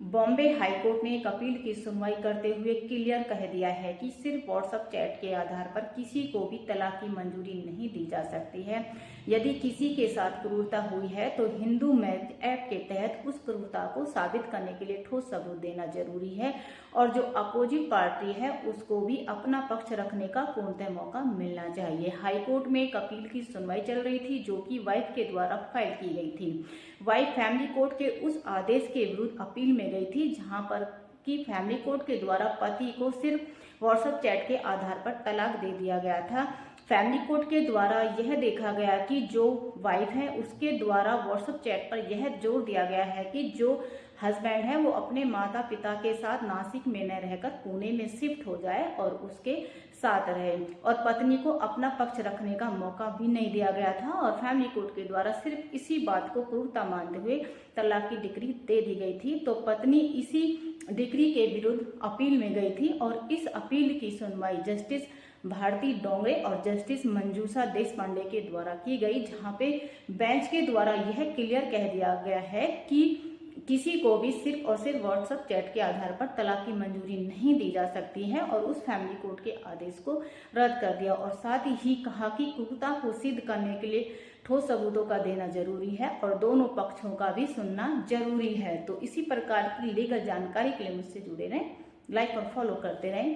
Bombay high court ने एक appeal की सुनवाई करते हुए क्लियर कह दिया है कि सिर्फ व्हाट्सएप चैट के आधार पर किसी को भी तलाक की मंजूरी नहीं दी जा सकती है। यदि किसी के साथ क्रूरता हुई है तो हिंदू मैरिज एक्ट के तहत उस क्रूरता को साबित करने के लिए ठोस सबूत देना जरूरी है और जो अपोजिट पार्टी है उसको भी अपना पक्ष रखने का पूर्णतः मौका मिलना चाहिए। हाईकोर्ट में एक अपील की सुनवाई चल रही थी जो कि वाइफ के द्वारा फाइल की गई थी। वाइफ फैमिली कोर्ट के उस आदेश के विरुद्ध अपील में गई थी जहां पर कि फैमिली कोर्ट के द्वारा पति को सिर्फ व्हाट्सएप चैट के आधार पर तलाक दे दिया गया था। फैमिली कोर्ट के द्वारा यह देखा गया कि जो वाइफ है उसके द्वारा व्हाट्सएप चैट पर यह जोर दिया गया है कि जो हस्बैंड है वो अपने माता पिता के साथ नासिक में न रहकर पुणे में शिफ्ट हो जाए और उसके साथ रहे और पत्नी को अपना पक्ष रखने का मौका भी नहीं दिया गया था और फैमिली कोर्ट के द्वारा सिर्फ इसी बात को क्रूरता मानते हुए तलाक की डिक्री दे दी गई थी। तो पत्नी इसी डिक्री के विरुद्ध अपील में गई थी और इस अपील की सुनवाई जस्टिस भारती डोंगरे और जस्टिस मंजूषा देशपांडे के द्वारा की गई, जहां पे बेंच के द्वारा यह क्लियर कह दिया गया है कि किसी को भी सिर्फ और सिर्फ व्हाट्सएप चैट के आधार पर तलाक की मंजूरी नहीं दी जा सकती है और उस फैमिली कोर्ट के आदेश को रद्द कर दिया और साथ ही कहा कि क्रूरता को सिद्ध करने के लिए ठोस सबूतों का देना जरूरी है और दोनों पक्षों का भी सुनना जरूरी है। तो इसी प्रकार की लीगल जानकारी के लिए मुझसे जुड़े रहें, लाइक और फॉलो करते रहें।